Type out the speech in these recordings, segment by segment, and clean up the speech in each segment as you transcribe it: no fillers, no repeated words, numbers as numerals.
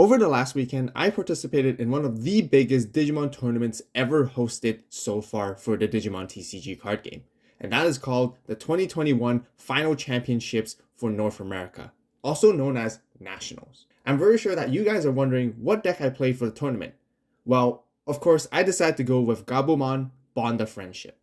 Over the last weekend, I participated in one of the biggest Digimon tournaments ever hosted so far for the Digimon TCG card game, and that is called the 2021 Final Championships for North America, also known as Nationals. I'm very sure that you guys are wondering what deck I played for the tournament. Well, of course, I decided to go with Gabumon Bond of Friendship.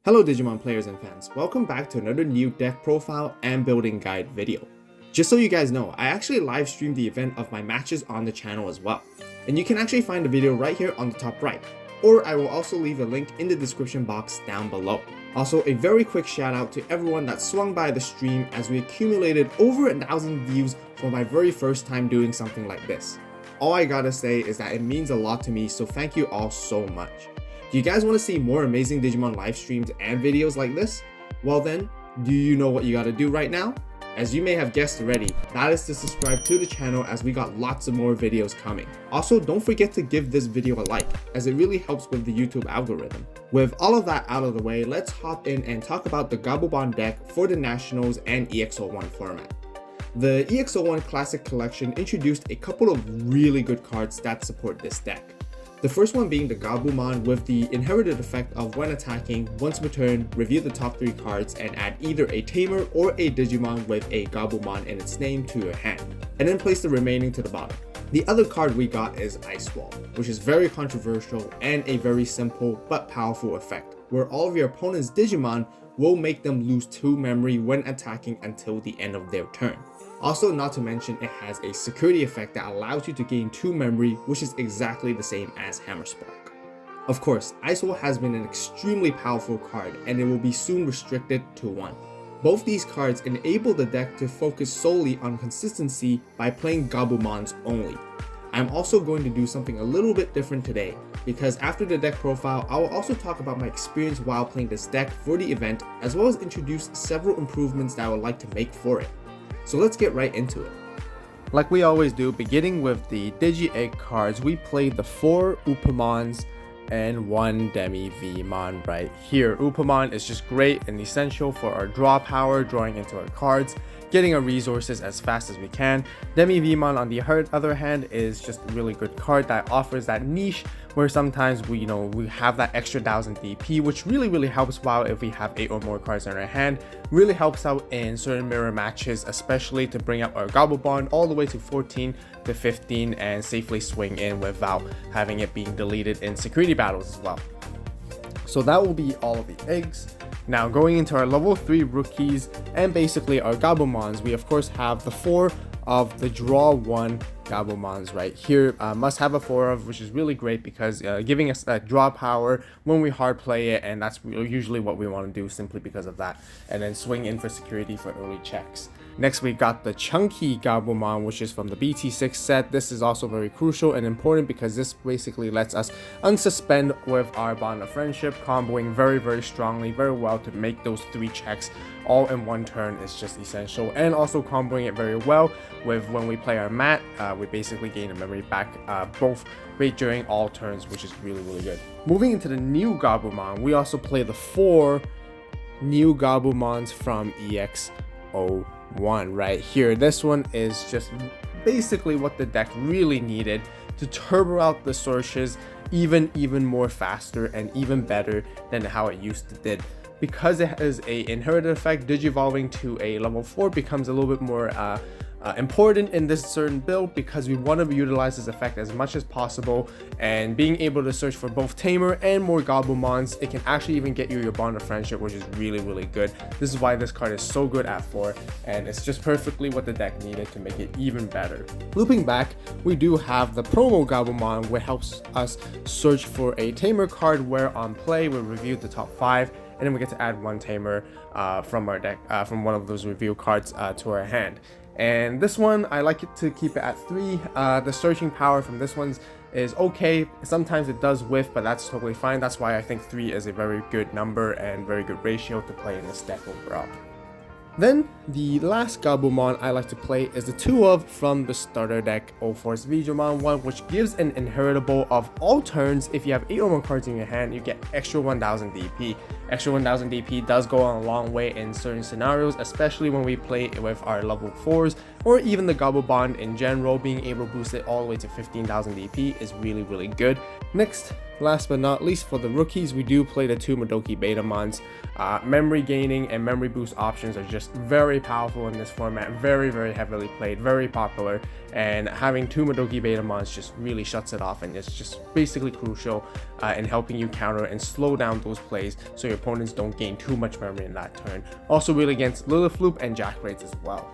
Hello Digimon players and fans, welcome back to another new deck profile and building guide video. Just so you guys know, I actually live streamed the event of my matches on the channel as well, and you can actually find the video right here on the top right, or I will also leave a link in the description box down below. Also, a very quick shout out to everyone that swung by the stream as we accumulated over 1,000 views for my very first time doing something like this. All I gotta say is that it means a lot to me, so thank you all so much. Do you guys want to see more amazing Digimon live streams and videos like this? Well then, do you know what you gotta do right now? As you may have guessed already, that is to subscribe to the channel as we got lots of more videos coming. Also, don't forget to give this video a like, as it really helps with the YouTube algorithm. With all of that out of the way, let's hop in and talk about the Gabumon deck for the Nationals and EX01 format. The EX01 Classic Collection introduced a couple of really good cards that support this deck. The first one being the Gabumon with the inherited effect of when attacking, once per turn, review the top 3 cards and add either a Tamer or a Digimon with a Gabumon in its name to your hand, and then place the remaining to the bottom. The other card we got is Ice Wall, which is very controversial and a very simple but powerful effect, where all of your opponent's Digimon will make them lose 2 memory when attacking until the end of their turn. Also, not to mention, it has a security effect that allows you to gain 2 memory, which is exactly the same as Hammer Spark. Of course, Ice Wall has been an extremely powerful card and it will be soon restricted to 1. Both these cards enable the deck to focus solely on consistency by playing Gabumons only. I'm also going to do something a little bit different today, because after the deck profile, I will also talk about my experience while playing this deck for the event, as well as introduce several improvements that I would like to make for it. So let's get right into it. Like we always do, beginning with the Digi-Egg cards, we play the 4 Upamons and 1 Demi-Vmon right here. Upamon is just great and essential for our draw power, drawing into our cards, getting our resources as fast as we can. Demi-Vmon on the other hand is just a really good card that offers that niche where sometimes we have that extra 1000 DP, which really helps while if we have 8 or more cards in our hand. Really helps out in certain mirror matches, especially to bring up our Gabumon all the way to 14 to 15 and safely swing in without having it being deleted in security battles as well. So that will be all of the eggs. Now going into our level 3 rookies and basically our Gabumons, we of course have the 4 of the draw 1 Gabumons right here. Must have a 4 of, which is really great because giving us that draw power when we hard play it, and that's usually what we want to do simply because of that, and then swing in for security for early checks. Next we got the Chunky Gabumon, which is from the BT6 set. This is also very crucial and important because this basically lets us unsuspend with our Bond of Friendship, comboing very strongly, very well to make those 3 checks all in 1 turn is just essential, and also comboing it very well with when we play our mat, we basically gain a memory back both right during all turns, which is really good. Moving into the new Gabumon, we also play the 4 new Gabumons from EX01 right here. This one is just basically what the deck really needed to turbo out the searches even more faster and even better than how it used to did. Because it has a inherited effect, Digivolving to a level 4 becomes a little bit more important in this certain build, because we want to utilize this effect as much as possible, and being able to search for both Tamer and more Gabumons, it can actually even get you your Bond of Friendship, which is really good. This is why this card is so good at 4, and it's just perfectly what the deck needed to make it even better. Looping back, we do have the promo Gabumon, which helps us search for a Tamer card, where on play we review the top 5, and then we get to add 1 Tamer from our deck, from one of those review cards to our hand. And this one, I like it to keep it at 3. The searching power from this one is okay. Sometimes it does whiff, but that's totally fine. That's why I think 3 is a very good number and very good ratio to play in this deck overall. Then the last Gabumon I like to play is the 2 of from the starter deck, O-Force Digimon 1, which gives an inheritable of all turns. If you have 8 or more cards in your hand, you get extra 1000 DP. Extra 1000 DP does go a long way in certain scenarios, especially when we play with our level 4s or even the Gabumon in general. Being able to boost it all the way to 15,000 DP is really good. Next, last but not least, for the rookies, we do play the 2 Madoki Betamons. Memory gaining and memory boost options are just very powerful in this format, very heavily played, very popular, and having 2 Madoki Betamons just really shuts it off, and it's just basically crucial in helping you counter and slow down those plays so your opponents don't gain too much memory in that turn. Also really against Lilith Loop and Jack Raids as well.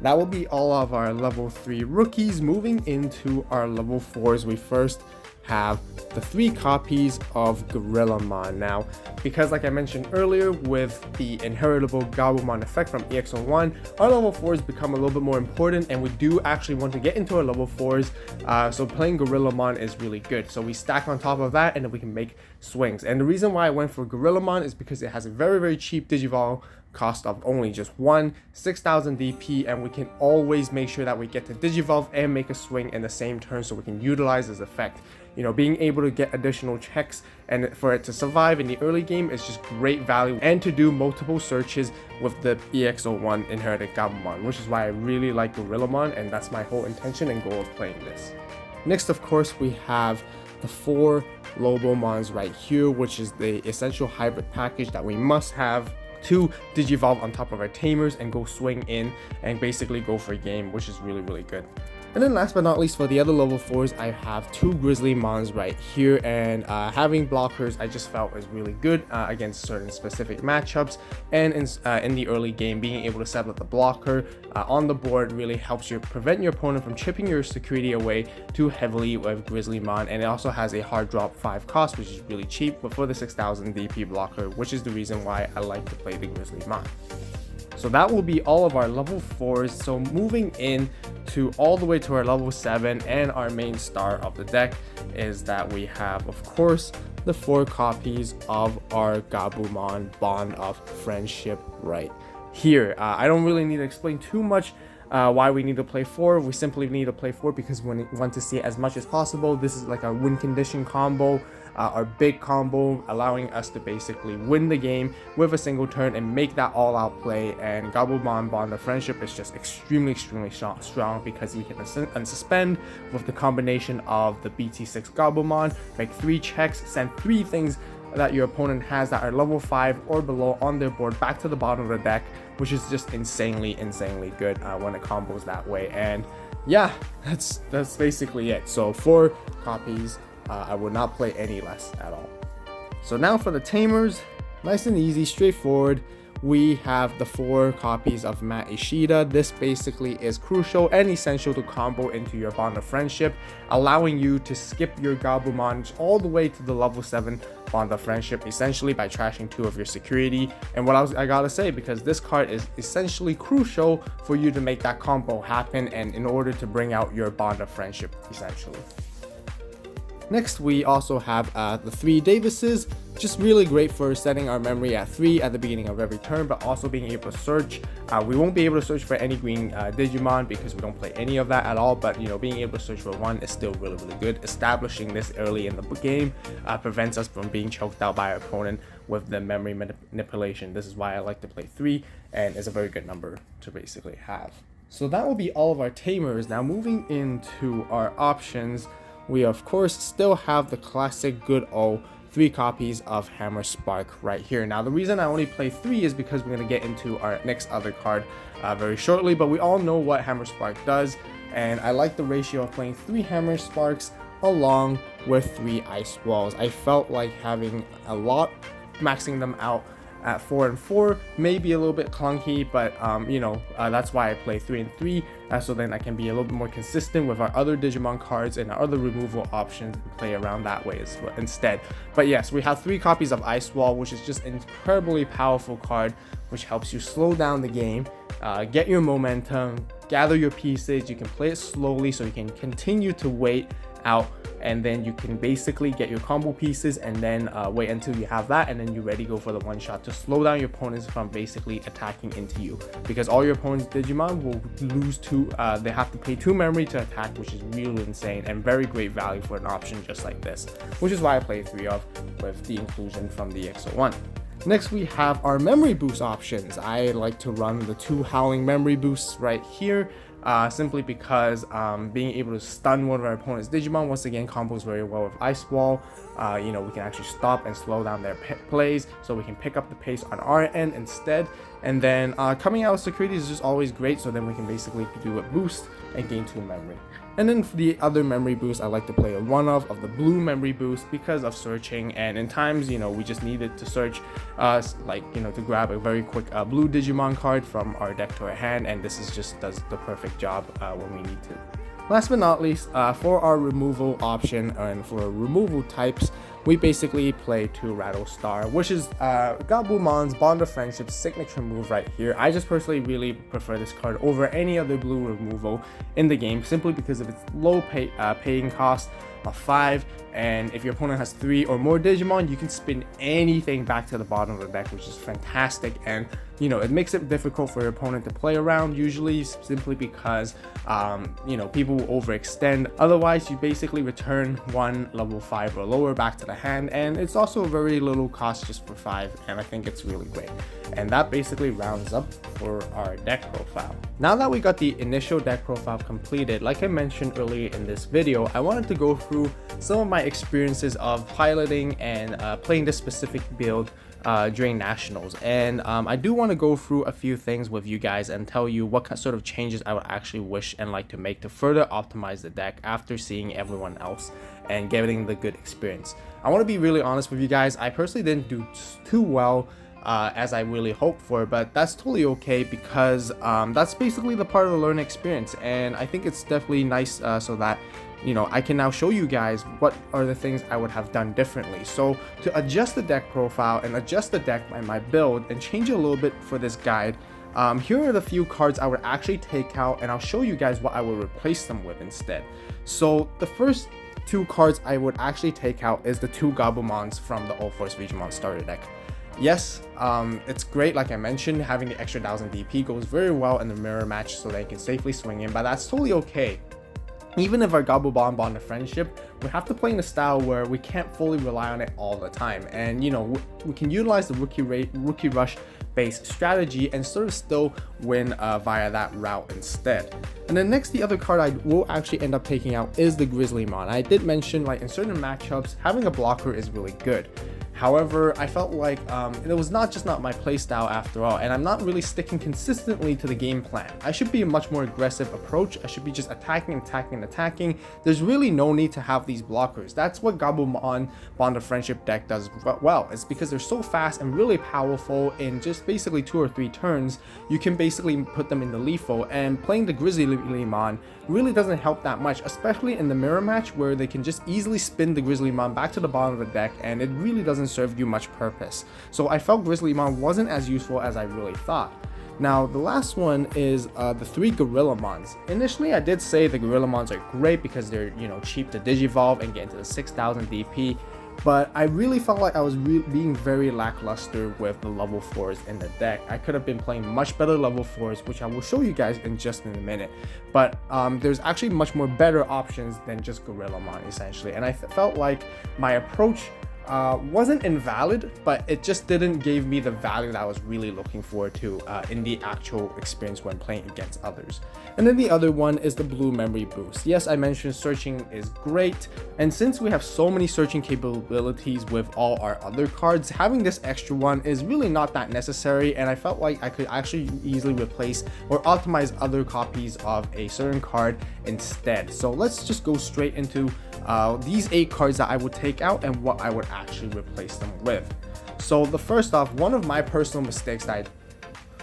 That will be all of our level 3 rookies. Moving into our level 4s, we first have the 3 copies of Gorillamon. Now, because like I mentioned earlier, with the inheritable Gabumon effect from EX01, our level 4s become a little bit more important, and we do actually want to get into our level 4s, so playing Gorillamon is really good. So we stack on top of that, and then we can make swings. And the reason why I went for Gorillamon is because it has a very cheap Digivolve cost of only just 6,000 DP, and we can always make sure that we get to Digivolve and make a swing in the same turn so we can utilize this effect. You know, being able to get additional checks and for it to survive in the early game is just great value, and to do multiple searches with the EX01 inherited Gabumon, which is why I really like Gorillamon, and that's my whole intention and goal of playing this. Next, of course, we have the 4 Lobomons right here, which is the essential hybrid package that we must have to Digivolve on top of our Tamers and go swing in and basically go for a game, which is really good. And then last but not least, for the other level 4s, I have 2 Grizzlymons right here, and having blockers I just felt was really good against certain specific matchups, and in the early game, being able to set up the blocker on the board really helps you prevent your opponent from chipping your security away too heavily with Grizzlymon. And it also has a hard drop 5 cost, which is really cheap, but for the 6,000 DP blocker, which is the reason why I like to play the Grizzlymon. So that will be all of our level 4s. So moving in to all the way to our level 7, and our main star of the deck is that we have, of course, the 4 copies of our Gabumon Bond of Friendship right here. I don't really need to explain too much why we need to play 4. We simply need to play 4 because we want to see as much as possible. This is like our win condition combo, our big combo, allowing us to basically win the game with a single turn and make that all-out play. And Gabumon Bond of Friendship is just extremely strong because we can unsuspend with the combination of the BT6 Gabumon, make 3 checks, send 3 things that your opponent has that are level 5 or below on their board back to the bottom of the deck, which is just insanely good when it combos that way. And yeah, that's basically it. So 4 copies, I would not play any less at all. So now for the Tamers, nice and easy, straightforward. We have the 4 copies of Matt Ishida. This basically is crucial and essential to combo into your Bond of Friendship, allowing you to skip your Gabumon all the way to the level 7 Bond of Friendship, essentially by trashing 2 of your security. And what I gotta say, because this card is essentially crucial for you to make that combo happen and in order to bring out your Bond of Friendship, essentially. Next, we also have the 3 Davises, just really great for setting our memory at 3 at the beginning of every turn, but also being able to search. We won't be able to search for any green Digimon because we don't play any of that at all, but you know, being able to search for 1 is still really good. Establishing this early in the game prevents us from being choked out by our opponent with the memory manipulation. This is why I like to play 3, and it's a very good number to basically have. So that will be all of our Tamers. Now moving into our options, we of course still have the classic good old 3 copies of Hammer Spark right here. Now the reason I only play 3 is because we're going to get into our next other card very shortly, but we all know what Hammer Spark does, and I like the ratio of playing 3 Hammer Sparks along with 3 Ice Walls. I felt like having a lot, maxing them out at 4 and 4 may be a little bit clunky, but you know, that's why I play 3 and 3, so then I can be a little bit more consistent with our other Digimon cards and our other removal options and play around that way as well instead. But yes, we have 3 copies of Ice Wall, which is just an incredibly powerful card, which helps you slow down the game, get your momentum, gather your pieces. You can play it slowly so you can continue to wait out, and then you can basically get your combo pieces and then wait until you have that, and then you're ready to go for the one shot to slow down your opponents from basically attacking into you, because all your opponents Digimon will lose they have to pay 2 memory to attack, which is really insane and very great value for an option just like this, which is why I play 3 of with the inclusion from the EX01. Next, we have our memory boost options. I like to run the 2 howling memory boosts right here, simply because being able to stun one of our opponent's Digimon once again combos very well with Ice Wall. We can actually stop and slow down their plays, so we can pick up the pace on our end instead. And then coming out of security is just always great, so then we can basically do a boost and gain 2 memory. And then for the other memory boost, I like to play a one of the blue memory boost because of searching, and in times, we just needed to search, to grab a very quick blue Digimon card from our deck to our hand, and this does the perfect job when we need to. Last but not least, for our removal option and for removal types, we basically play 2 Rattle Star, which is Gabumon's Bond of Friendship signature move right here. I just personally really prefer this card over any other blue removal in the game, simply because of its low paying cost of 5, and if your opponent has 3 or more Digimon, you can spin anything back to the bottom of the deck, which is fantastic. And it makes it difficult for your opponent to play around, usually simply because people will overextend. Otherwise, you basically return 1 level 5 or lower back to the hand, and it's also very little cost just for 5, and I think it's really great. And that basically rounds up for our deck profile. Now that we got the initial deck profile completed, like I mentioned earlier in this video, I wanted to go through some of my experiences of piloting and playing this specific build during nationals, and I do want to go through a few things with you guys and tell you what sort of changes I would actually wish and like to make to further optimize the deck after seeing everyone else and getting the good experience. I want to be really honest with you guys, I personally didn't do too well as I really hoped for, but that's totally okay, because that's basically the part of the learning experience, and I think it's definitely nice so that I can now show you guys what are the things I would have done differently. So to adjust the deck profile and adjust the deck by my build and change it a little bit for this guide, here are the few cards I would actually take out, and I'll show you guys what I would replace them with instead. So the first 2 cards I would actually take out is the 2 Gabumons from the All-Force Digimon starter deck. Yes, it's great, like I mentioned, having the extra 1000 DP goes very well in the mirror match so they can safely swing in, but that's totally okay. Even if our Gabumon Bond of Friendship, we have to play in a style where we can't fully rely on it all the time, and we can utilize the rookie rush based strategy and sort of still win via that route instead. And then next, the other card I will actually end up taking out is the Grizzlymon. I did mention, in certain matchups, having a blocker is really good. However, I felt like it was not my playstyle after all, and I'm not really sticking consistently to the game plan. I should be a much more aggressive approach. I should be just attacking. There's really no need to have these blockers. That's what Gabumon Bond of Friendship deck does well. It's because they're so fast and really powerful. In just basically 2 or 3 turns, you can basically put them in the lethal, and playing the Grizzlymon really doesn't help that much, especially in the mirror match where they can just easily spin the Grizzlymon back to the bottom of the deck, and it really doesn't serve you much purpose. So I felt Grizzlymon wasn't as useful as I really thought. Now the last one is the 3 Gorillamons. Initially I did say the Gorillamons are great because they're cheap to digivolve and get into the 6000 DP, but I really felt like I was being very lackluster with the level 4s in the deck. I could have been playing much better level 4s, which I will show you guys in just in a minute, but there's actually much more better options than just Gorillamon essentially, and I felt like my approach wasn't invalid, but it just didn't give me the value that I was really looking forward to in the actual experience when playing against others. And then the other one is the blue memory boost. Yes, I mentioned searching is great, and since we have so many searching capabilities with all our other cards, having this extra one is really not that necessary, and I felt like I could actually easily replace or optimize other copies of a certain card instead. So let's just go straight into these 8 cards that I would take out and what I would actually replace them with. So the first off, one of my personal mistakes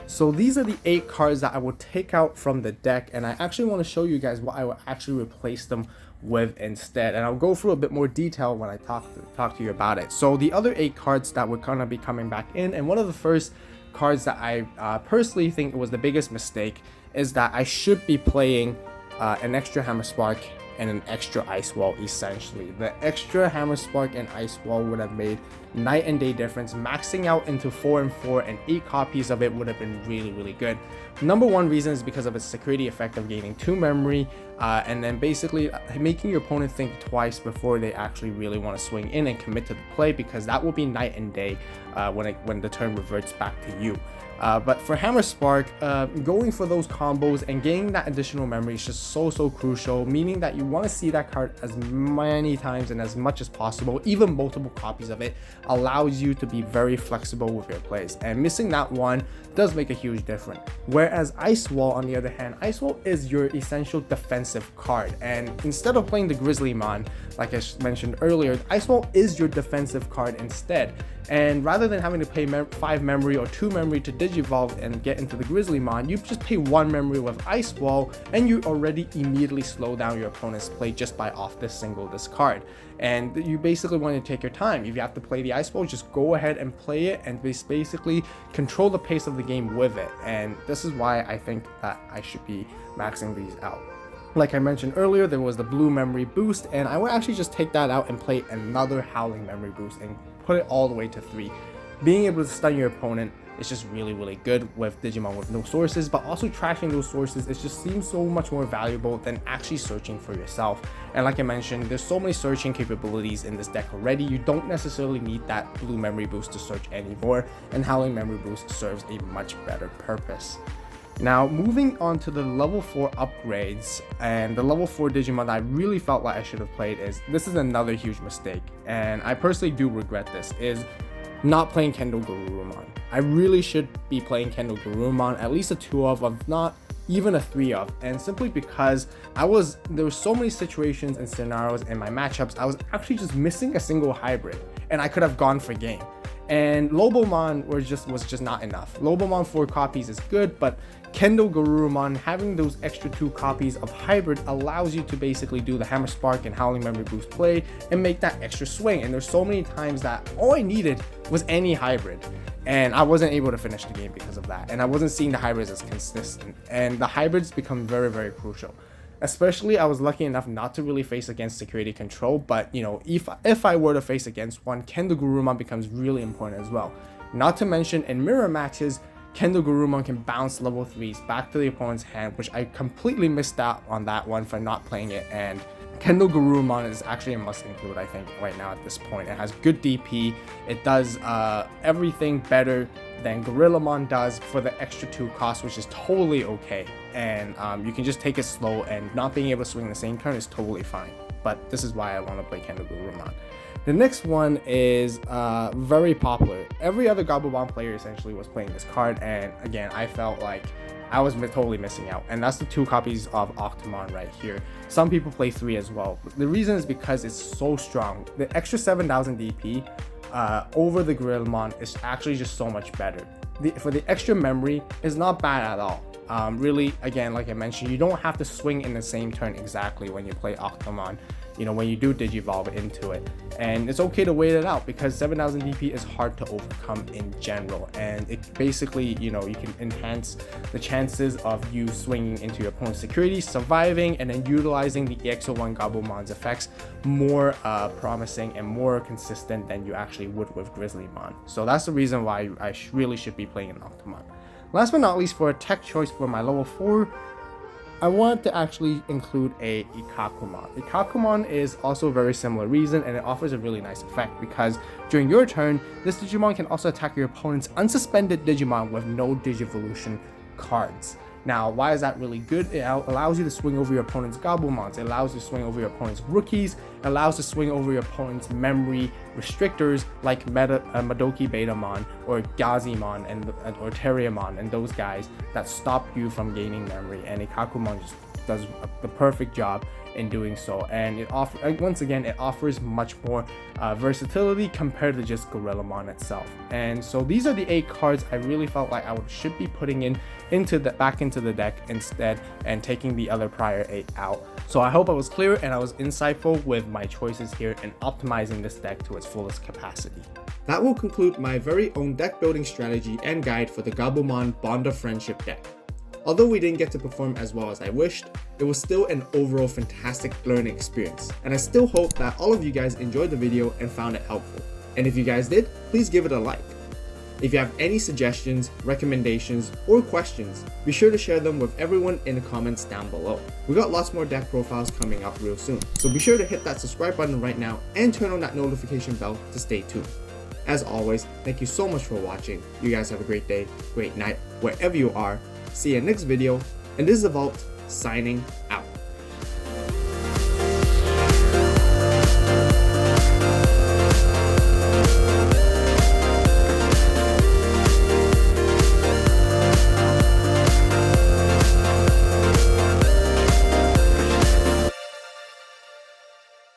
so these are the 8 cards that I would take out from the deck, and I actually want to show you guys what I would actually replace them with instead, and I'll go through a bit more detail when I talk to you about it. So the other 8 cards that would kind of be coming back in, and one of the first cards that I personally think was the biggest mistake is that I should be playing an extra Hammer Spark and an extra Ice Wall essentially. The extra Hammer Spark and Ice Wall would have made night and day difference. Maxing out into 4 and 4 and 8 copies of it would have been really good. Number one reason is because of its security effect of gaining 2 memory, and then basically making your opponent think twice before they actually really want to swing in and commit to the play, because that will be night and day when the turn reverts back to you. But for Hammer Spark, going for those combos and gaining that additional memory is just so crucial, meaning that you want to see that card as many times and as much as possible. Even multiple copies of it allows you to be very flexible with your plays, and missing that one does make a huge difference. Whereas Ice Wall, on the other hand, Ice Wall is your essential defensive card, and instead of playing the Grizzlymon, like I mentioned earlier, Ice Wall is your defensive card instead. And rather than having to pay 5 memory or 2 memory to Digivolve and get into the Grizzlymon, you just pay 1 memory with Ice Wall, and you already immediately slow down your opponent's play just by off this single discard. And you basically want to take your time. If you have to play the Ice Wall, just go ahead and play it and basically control the pace of the game with it. And this is why I think that I should be maxing these out. Like I mentioned earlier, there was the blue memory boost, and I would actually just take that out and play another howling memory boost and put it all the way to 3. Being able to stun your opponent is just really good with Digimon with no sources, but also trashing those sources, it just seems so much more valuable than actually searching for yourself. And like I mentioned, there's so many searching capabilities in this deck already, you don't necessarily need that blue memory boost to search anymore, and howling memory boost serves a much better purpose. Now, moving on to the level 4 upgrades, and the level 4 Digimon that I really felt like I should have played this is another huge mistake, and I personally do regret this, is not playing Kendo Garurumon. I really should be playing Kendo Garurumon, at least a 2 of, if not even a 3 of, and simply because there were so many situations and scenarios in my matchups, I was actually just missing a single hybrid, and I could have gone for game. And Lobomon was just not enough. Lobomon 4 copies is good, but Kendo Garurumon having those extra 2 copies of hybrid allows you to basically do the Hammer Spark and Howling Memory Boost play and make that extra swing. And there's so many times that all I needed was any hybrid, and I wasn't able to finish the game because of that. And I wasn't seeing the hybrids as consistent, and the hybrids become very crucial. Especially, I was lucky enough not to really face against security control, but you know, if I were to face against one, Kendo Garurumon becomes really important as well. Not to mention, in mirror matches, Kendo Garurumon can bounce level 3s back to the opponent's hand, which I completely missed out on that one for not playing it, and Kendo Garurumon is actually a must include, I think, right now at this point. It has good DP, it does everything better than Gorillamon does for the extra 2 cost, which is totally okay. And you can just take it slow, and not being able to swing the same turn is totally fine. But this is why I want to play Kendo Garurumon. The next one is very popular. Every other Gabumon player essentially was playing this card, and again, I felt like I was totally missing out, and that's the 2 copies of Octomon right here. Some people play 3 as well. The reason is because it's so strong. The extra 7,000 DP over the Gorillamon is actually just so much better. For the extra memory, it's not bad at all. Really, again, like I mentioned, you don't have to swing in the same turn exactly when you play Octomon, you know, when you do Digivolve into it. And it's okay to wait it out, because 7,000 DP is hard to overcome in general. And it basically, you know, you can enhance the chances of you swinging into your opponent's security, surviving, and then utilizing the EX01 Gabumon's effects more promising and more consistent than you actually would with Grizzlymon. So that's the reason why I really should be playing an Octomon. Last but not least, for a tech choice for my level 4, I wanted to actually include a Ikakumon. Ikakumon is also a very similar reason, and it offers a really nice effect because during your turn, this Digimon can also attack your opponent's unsuspended Digimon with no Digivolution cards. Now, why is that really good? It allows you to swing over your opponent's Gabumons, it allows you to swing over your opponent's rookies, it allows you to swing over your opponent's memory restrictors like Madoki Betamon or Gazimon or Terriamon, and those guys that stop you from gaining memory, and Ikakumon just does the perfect job in doing so. And it offers much more versatility compared to just Gorillamon itself. And so these are the 8 cards I really felt like I should be putting back into the deck instead, and taking the other prior 8 out. So I hope I was clear and I was insightful with my choices here and optimizing this deck to its fullest capacity. That will conclude my very own deck building strategy and guide for the Gabumon Bond of Friendship deck. Although we didn't get to perform as well as I wished, it was still an overall fantastic learning experience, and I still hope that all of you guys enjoyed the video and found it helpful. And if you guys did, please give it a like. If you have any suggestions, recommendations, or questions, be sure to share them with everyone in the comments down below. We got lots more deck profiles coming up real soon, so be sure to hit that subscribe button right now and turn on that notification bell to stay tuned. As always, thank you so much for watching. You guys have a great day, great night, wherever you are. See you next video, and this is AVAULT signing out.